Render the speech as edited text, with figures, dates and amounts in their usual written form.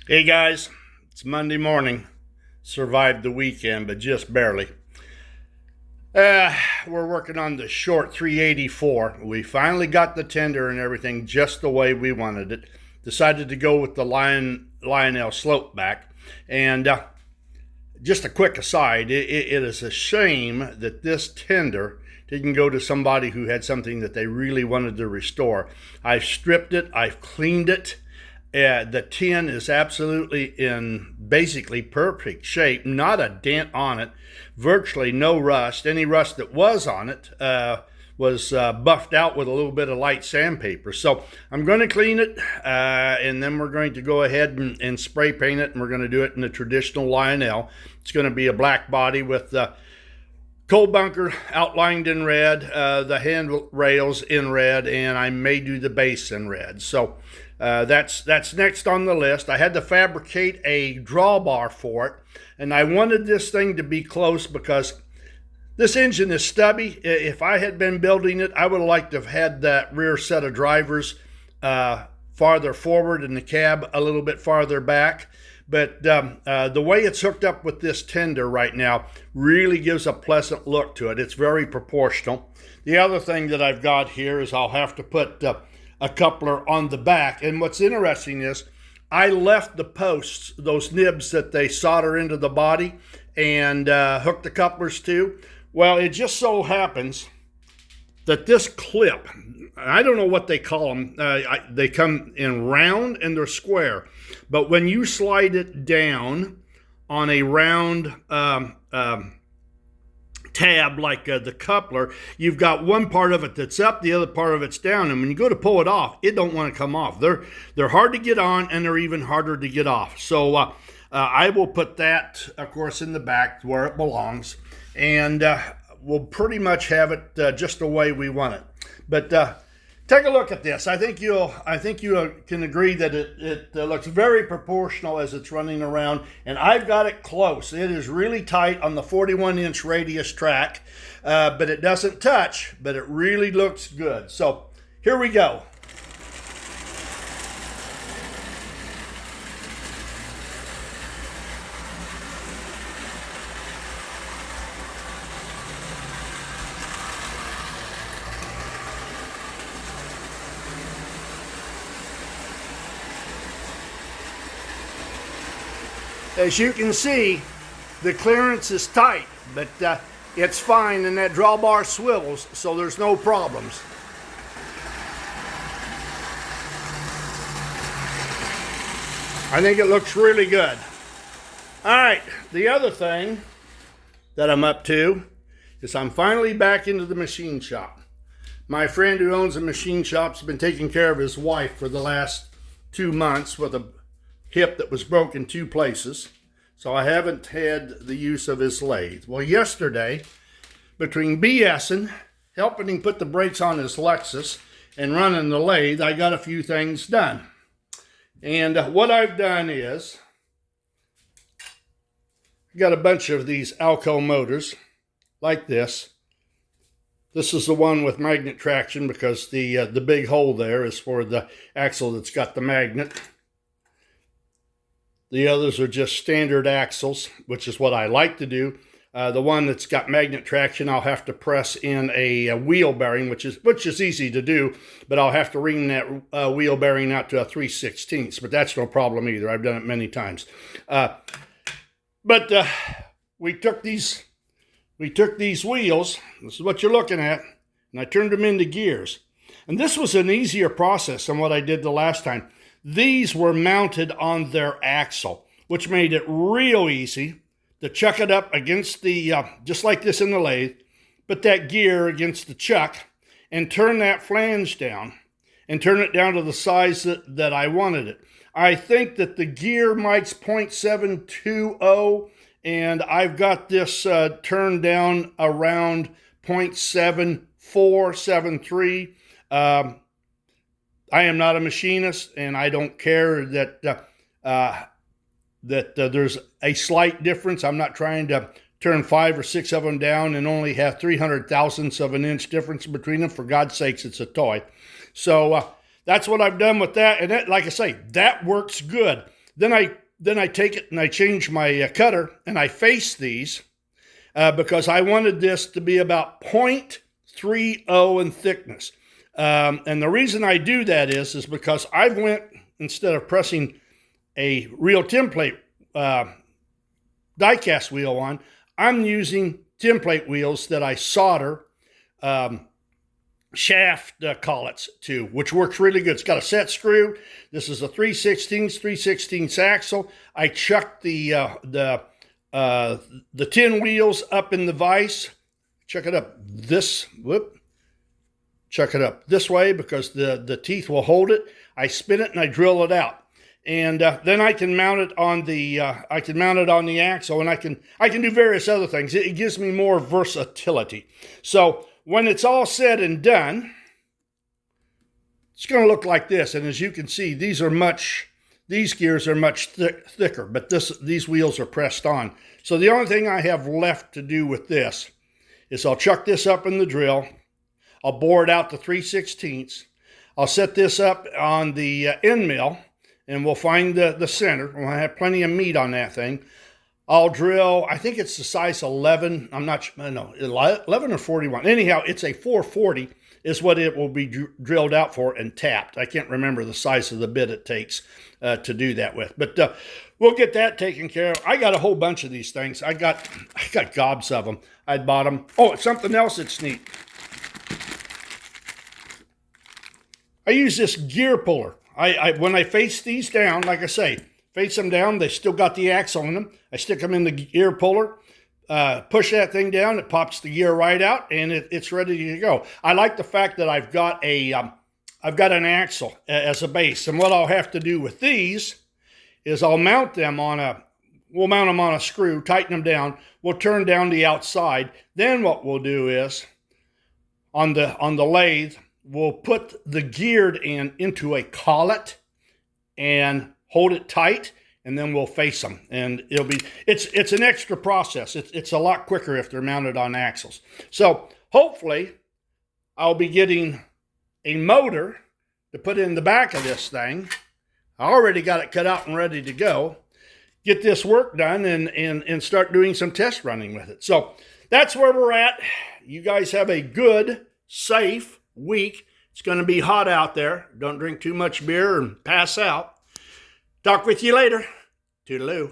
Hey guys, it's Monday morning. Survived the weekend, but just barely. Uh, we're working on the short 384. We finally got the tender and everything just the way we wanted it. Decided to go with the Lionel slope back. And just a quick aside, it is a shame that this tender didn't go to somebody who had something that they really wanted to restore. I've stripped it, I've cleaned it. The tin is absolutely in basically perfect shape, not a dent on it, virtually no rust. Any rust that was on it was buffed out with a little bit of light sandpaper. So I'm going to clean it, and then we're going to go ahead and spray paint it, and we're going to do it in the traditional Lionel. It's going to be a black body with the coal bunker outlined in red, the handrails in red, and I may do the base in red. So that's next on the list. I had to fabricate a drawbar for it, and I wanted this thing to be close because this engine is stubby. If I had been building it, I would have liked to have had that rear set of drivers farther forward and the cab a little bit farther back. But the way it's hooked up with this tender right now really gives a pleasant look to it. It's very proportional. The other thing that I've got here is I'll have to put a coupler on the back. And what's interesting is I left the posts, those nibs that they solder into the body and hook the couplers to. Well, it just so happens that this clip, I don't know what they call them. They come in round and they're square. But when you slide it down on a round tab like the coupler, you've got one part of it that's up, the other part of it's down. And when you go to pull it off, it don't want to come off. They're hard to get on, and they're even harder to get off. So I will put that, of course, in the back where it belongs. And we'll pretty much have it just the way we want it. But take a look at this. I think you can agree that it looks very proportional as it's running around, and I've got it close. It is really tight on the 41-inch radius track, but it doesn't touch, but it really looks good. So here we go. As you can see, the clearance is tight, but it's fine, and that drawbar swivels, so there's no problems. I think it looks really good. All right, the other thing that I'm up to is I'm finally back into the machine shop. My friend who owns a machine shop's been taking care of his wife for the last 2 months with a hip that was broken 2 places, so I haven't had the use of his lathe. Well, yesterday, between BSing, helping him put the brakes on his Lexus, and running the lathe, I got a few things done. And what I've done is, I got a bunch of these Alco motors, like this. This is the one with magnet traction because the big hole there is for the axle that's got the magnet. The others are just standard axles, which is what I like to do. The one that's got magnet traction, I'll have to press in a wheel bearing, which is easy to do, but I'll have to ream that wheel bearing out to a 3/16, but that's no problem either. I've done it many times. But we took these wheels, this is what you're looking at, and I turned them into gears. And this was an easier process than what I did the last time. These were mounted on their axle, which made it real easy to chuck it up against the, just like this in the lathe, put that gear against the chuck and turn that flange down and turn it down to the size that I wanted it. I think that the gear might's 0.720, and I've got this turned down around 0.7473. I am not a machinist, and I don't care that there's a slight difference. I'm not trying to turn 5 or 6 of them down and only have 300 thousandths of an inch difference between them. For God's sakes, it's a toy. So that's what I've done with that. And that, like I say, that works good. Then I take it and I change my cutter and I face these because I wanted this to be about 0.30 in thickness. And the reason I do that is because I've went, instead of pressing a real template die-cast wheel on, I'm using template wheels that I solder shaft collets to, which works really good. It's got a set screw. This is a 3/16 axle. I chucked the 10 wheels up in the vise. Chuck it up this way because the teeth will hold it. I spin it and I drill it out. And then I can mount it on the axle, and I can do various other things. It gives me more versatility. So when it's all said and done, it's going to look like this. And as you can see, these gears are much thicker, but these wheels are pressed on. So the only thing I have left to do with this is I'll chuck this up in the drill. I'll bore it out to 3/16. I'll set this up on the end mill, and we'll find the center. We'll have plenty of meat on that thing. I'll drill, I think it's the size 11. I'm not sure, no, 11 or 41. Anyhow, it's a 440 is what it will be drilled out for and tapped. I can't remember the size of the bit it takes to do that with. But we'll get that taken care of. I got a whole bunch of these things. I got gobs of them. I bought them. Oh, it's something else that's neat. I use this gear puller. When I face these down, like I say, face them down, they still got the axle in them. I stick them in the gear puller, push that thing down, it pops the gear right out, and it's ready to go. I like the fact that I've got an axle as a base, and what I'll have to do with these is I'll mount them on a screw, tighten them down. We'll turn down the outside. Then what we'll do is on the lathe, we'll put the geared end into a collet and hold it tight, and then we'll face them. And it's an extra process. It's a lot quicker if they're mounted on axles. So hopefully I'll be getting a motor to put in the back of this thing. I already got it cut out and ready to go. Get this work done and start doing some test running with it. So that's where we're at. You guys have a good, safe week. It's going to be hot out there. Don't drink too much beer and pass out. Talk with you later. Toodaloo.